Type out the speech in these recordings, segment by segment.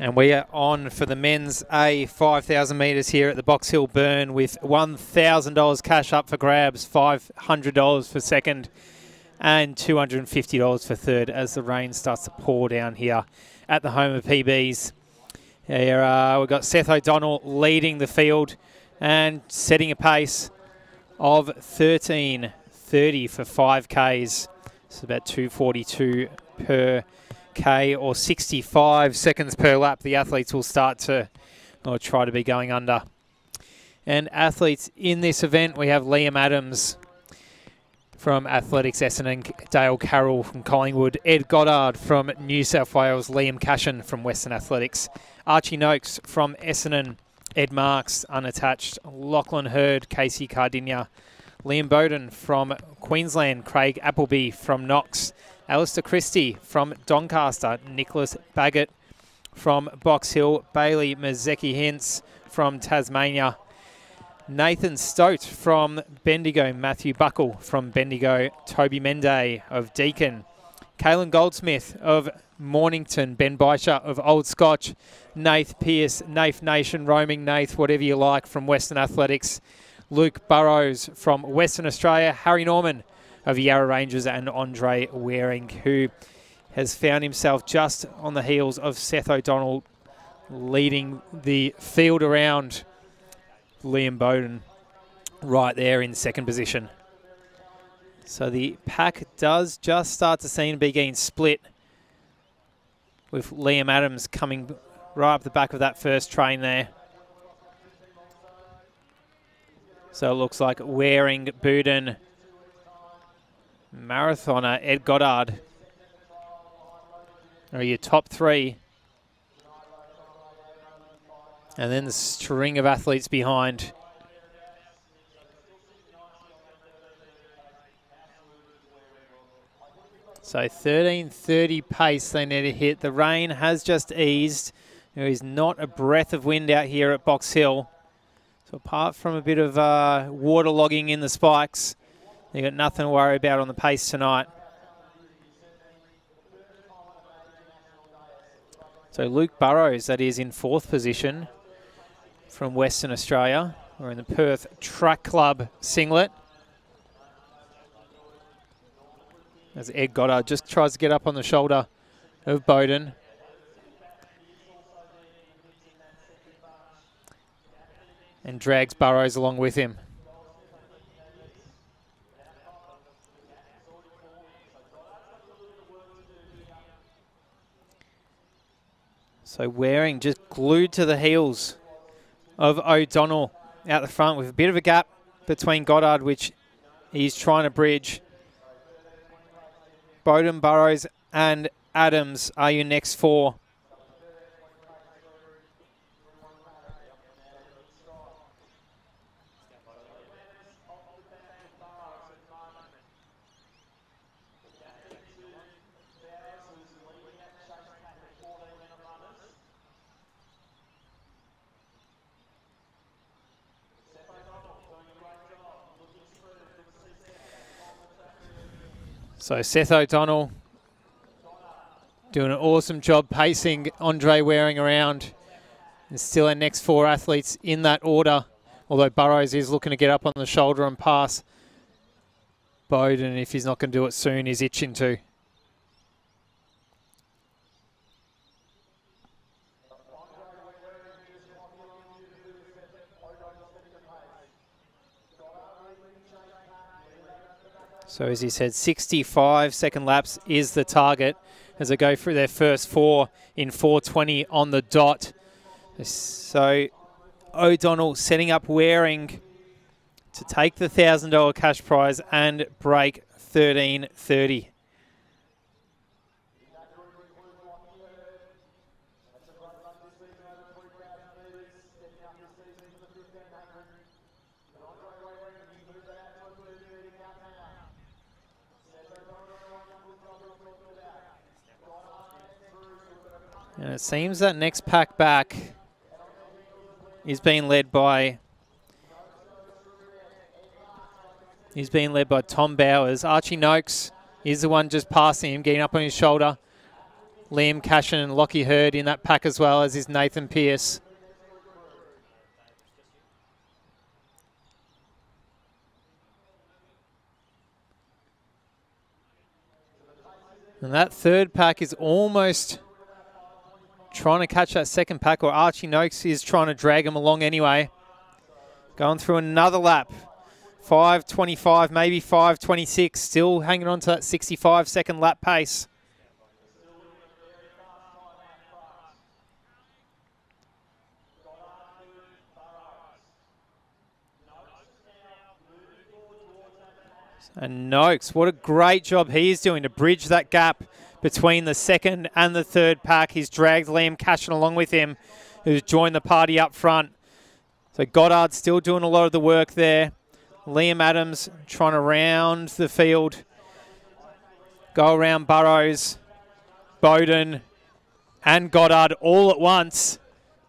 And we are on for the men's A 5,000 metres here at the Box Hill Burn with $1,000 cash up for grabs, $500 for second and $250 for third as the rain starts to pour down here at the home of PBs. Here we've got Seth O'Donnell leading the field and setting a pace of 13:30 for 5Ks. It's about 2:42 per K or 65 seconds per lap. The athletes will start to try to be going under. And athletes in this event, we have Liam Adams from Athletics Essendon, Dale Carroll from Collingwood, Ed Goddard from New South Wales, Liam Cashin from Western Athletics, Archie Noakes from Essendon, Ed Marks unattached, Lachlan Hurd, Casey Cardinia, Liam Bowden from Queensland, Craig Appleby from Knox, Alistair Christie from Doncaster, Nicholas Baggett from Box Hill, Bailey Mazecki-Hintz from Tasmania, Nathan Stote from Bendigo, Matthew Buckle from Bendigo, Toby Mende of Deakin, Caelan Goldsmith of Mornington, Ben Bysher of Old Scotch, Nath Pearce, Nath Nation, Roaming Nath, whatever you like, from Western Athletics, Luke Burrows from Western Australia, Harry Norman of Yarra Rangers, and Andre Waring, who has found himself just on the heels of Seth O'Donnell leading the field around Liam Bowden right there in second position. So the pack does just start to seem to be getting split, with Liam Adams coming right up the back of that first train there. So it looks like Waring, Bowden, marathoner Ed Goddard are your top three. And then the string of athletes behind. So 13:30 pace they need to hit. The rain has just eased. There is not a breath of wind out here at Box Hill. So apart from a bit of waterlogging in the spikes, they've got nothing to worry about on the pace tonight. So Luke Burrows, that is, in fourth position from Western Australia. We're in the Perth Track Club singlet. As Ed Goddard just tries to get up on the shoulder of Bowden. And drags Burrows along with him. So Waring just glued to the heels of O'Donnell out the front with a bit of a gap between Goddard, which he's trying to bridge. Bowden, Burrows and Adams are your next four. So Seth O'Donnell doing an awesome job pacing Andre Waring around. And still our next four athletes in that order, although Burrows is looking to get up on the shoulder and pass Bowden. If he's not going to do it soon, he's itching to. So as he said, 65 second laps is the target as they go through their first four in 4:20 on the dot. So O'Donnell setting up Waring to take the $1,000 cash prize and break 13:30. And it seems that next pack back is being led by Tom Bowers. Archie Noakes is the one just passing him, getting up on his shoulder. Liam Cashin and Lockie Hurd in that pack as well, as is Nathan Pearce. And that third pack is almost trying to catch that second pack, or Archie Noakes is trying to drag him along anyway. Going through another lap. 5:25, maybe 5:26, still hanging on to that 65-second lap pace. And Noakes, what a great job he's doing to bridge that gap between the second and the third pack. He's dragged Liam Cashin along with him, who's joined the party up front. So Goddard still doing a lot of the work there. Liam Adams trying to round the field, go around Burrows, Bowden and Goddard all at once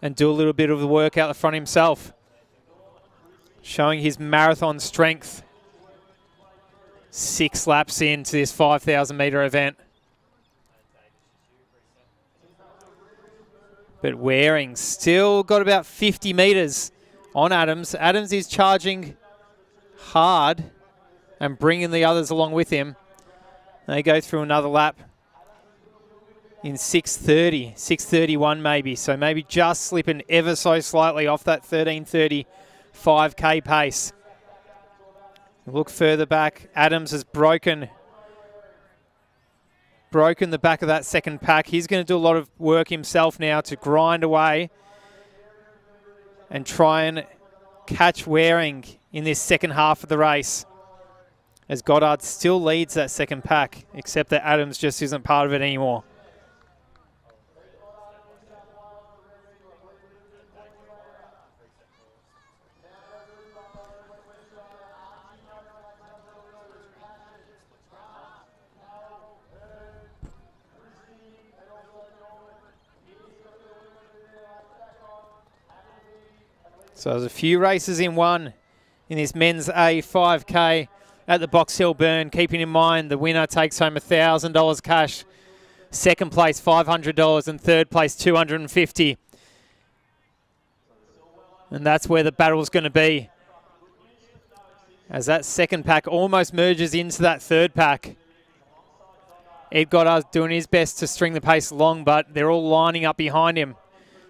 and do a little bit of the work out the front himself, showing his marathon strength. 6 laps into this 5,000 metre event. But Waring still got about 50 metres on Adams. Adams is charging hard and bringing the others along with him. They go through another lap in 6:30, 6:31 maybe. So maybe just slipping ever so slightly off that 13:30 5K pace. Look further back. Adams has broken the back of that second pack. He's going to do a lot of work himself now to grind away and try and catch Waring in this second half of the race, as Goddard still leads that second pack, except that Adams just isn't part of it anymore. So there's a few races in one in this men's A5K at the Box Hill Burn. Keeping in mind the winner takes home $1,000 cash, second place $500, and third place $250. And that's where the battle's going to be, as that second pack almost merges into that third pack. Ed Goddard's doing his best to string the pace along, but they're all lining up behind him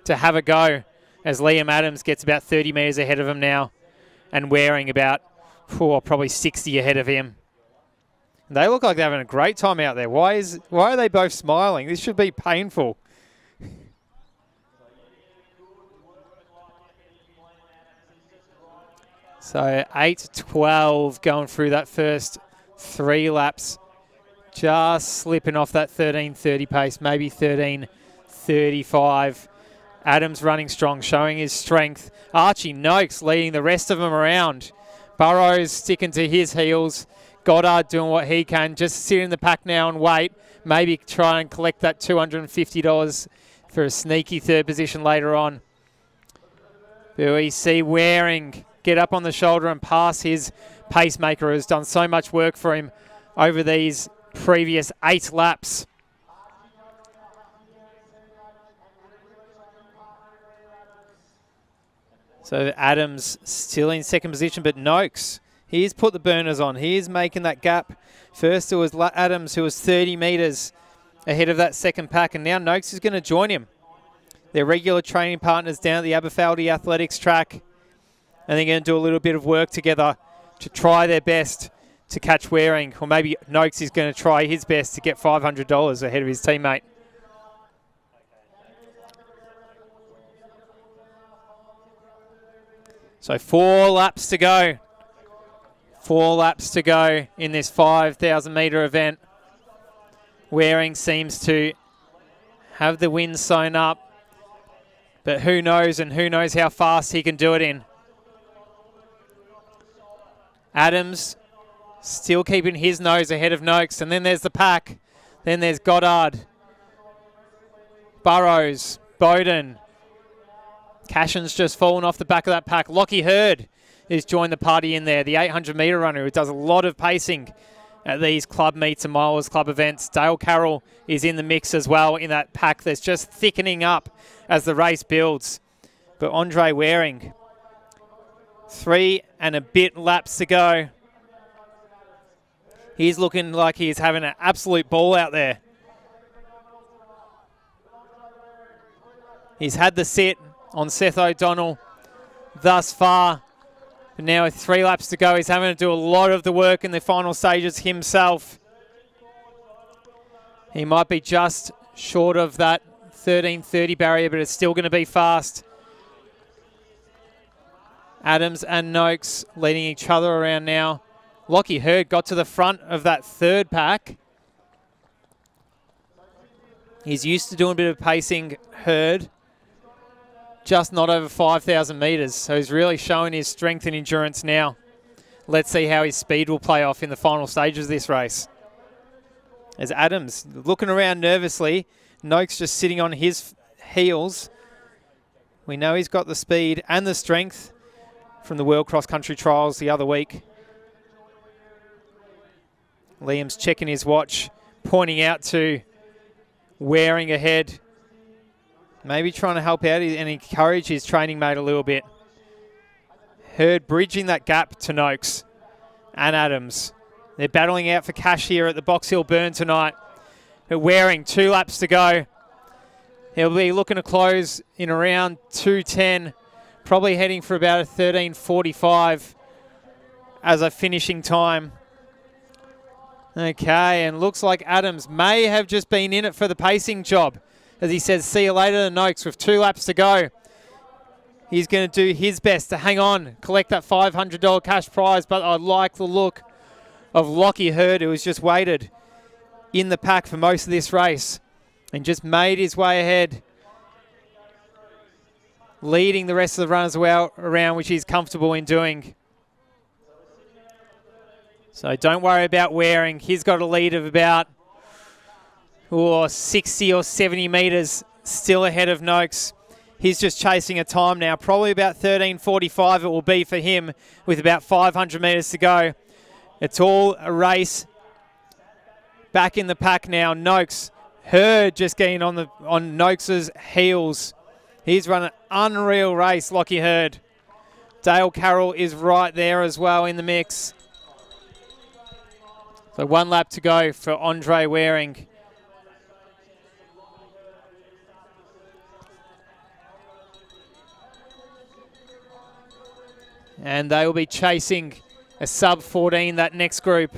to have a go, as Liam Adams gets about 30 metres ahead of him now, and Waring about probably 60 ahead of him. They look like they're having a great time out there. Why are they both smiling? This should be painful. So 8:12 going through that first 3 laps. Just slipping off that 13:30 pace, maybe 13:35. Adams running strong, showing his strength. Archie Noakes leading the rest of them around. Burrows sticking to his heels. Goddard doing what he can. Just sit in the pack now and wait. Maybe try and collect that $250 for a sneaky third position later on. But we see Waring get up on the shoulder and pass his pacemaker, who has done so much work for him over these previous 8 laps. So Adams still in second position, but Noakes, he's put the burners on. He is making that gap. First it was Adams, who was 30 metres ahead of that second pack, and now Noakes is going to join him. They're regular training partners down at the Aberfeldy Athletics track, and they're going to do a little bit of work together to try their best to catch Waring, or maybe Noakes is going to try his best to get $500 ahead of his teammate. So 4 laps to go. 4 laps to go in this 5,000 metre event. Waring seems to have the wind sewn up, but who knows, and who knows how fast he can do it in. Adams still keeping his nose ahead of Noakes, and then there's the pack. Then there's Goddard, Burrows, Bowden. Cashin's just fallen off the back of that pack. Lockie Hurd has joined the party in there, the 800 metre runner who does a lot of pacing at these club meets and milers club events. Dale Carroll is in the mix as well in that pack that's just thickening up as the race builds. But Andre Waring, 3 and a bit laps to go. He's looking like he's having an absolute ball out there. He's had the sit on Seth O'Donnell thus far. But now with 3 laps to go, he's having to do a lot of the work in the final stages himself. He might be just short of that 13:30 barrier, but it's still going to be fast. Adams and Noakes leading each other around now. Lockie Hurd got to the front of that 3rd pack. He's used to doing a bit of pacing, Hurd. Just not over 5,000 metres, so he's really showing his strength and endurance now. Let's see how his speed will play off in the final stages of this race. As Adams looking around nervously, Noakes just sitting on his heels. We know he's got the speed and the strength from the World Cross Country Trials the other week. Liam's checking his watch, pointing out to Waring ahead. Maybe trying to help out and encourage his training mate a little bit. Hurd bridging that gap to Noakes and Adams. They're battling out for cash here at the Box Hill Burn tonight. But Waring, 2 laps to go. He'll be looking to close in around 2:10. Probably heading for about a 13:45 as a finishing time. Okay, and looks like Adams may have just been in it for the pacing job. As he says, see you later to Noakes with 2 laps to go. He's going to do his best to hang on, collect that $500 cash prize, but I like the look of Lockie Hurd, who has just waited in the pack for most of this race and just made his way ahead, leading the rest of the runners around, which he's comfortable in doing. So don't worry about Waring. He's got a lead of about 60 or 70 metres still ahead of Noakes. He's just chasing a time now. Probably about 13:45 it will be for him with about 500 metres to go. It's all a race. Back in the pack now. Noakes. Hurd just getting on Noakes' heels. He's run an unreal race, Lockie Hurd. Dale Carroll is right there as well in the mix. So 1 lap to go for Andre Waring. And they will be chasing a sub-14, that next group.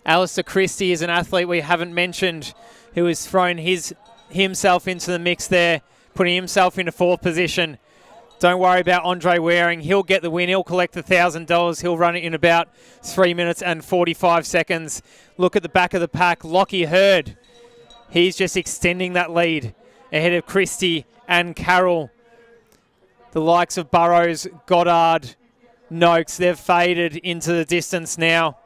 Alistair Christie is an athlete we haven't mentioned who has thrown himself into the mix there, putting himself into 4th position. Don't worry about Andre Waring. He'll get the win. He'll collect the $1,000. He'll run it in about 3 minutes and 45 seconds. Look at the back of the pack. Lockie Hurd. He's just extending that lead ahead of Christie and Carroll. The likes of Burrows, Goddard, Noakes, they've faded into the distance now.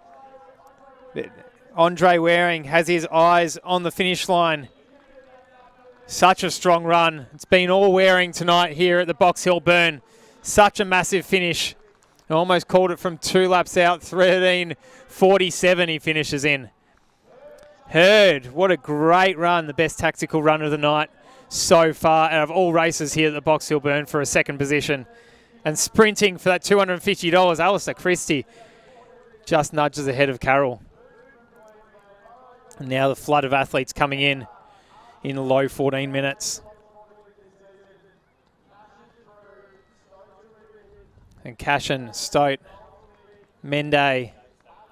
But Andre Waring has his eyes on the finish line. Such a strong run. It's been all Waring tonight here at the Box Hill Burn. Such a massive finish. I almost called it from 2 laps out. 13:47 he finishes in. Hurd, what a great run. The best tactical run of the night so far out of all races here at the Box Hill Burn for a 2nd position. And sprinting for that $250, Alistair Christie just nudges ahead of Carroll. And now the flood of athletes coming in the low 14 minutes. And Cashin, Stote, Mende,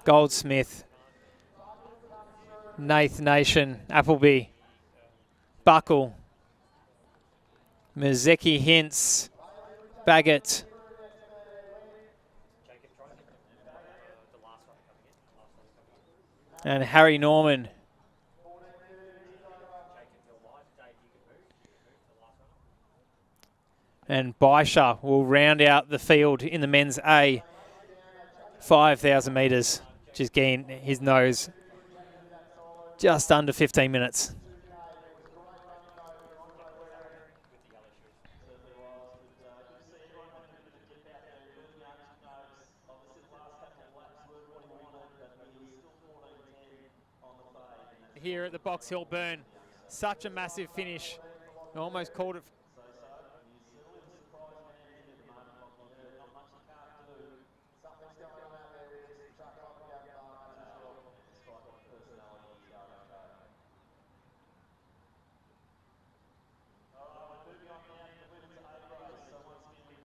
Goldsmith, Nath Nation, Appleby, Buckle, Mazeki Hintz, Baggett, and Harry Norman. And Baisha will round out the field in the men's A, 5,000 metres, just getting his nose just under 15 minutes. here at the Box Hill Burn. Such a massive finish. I almost called it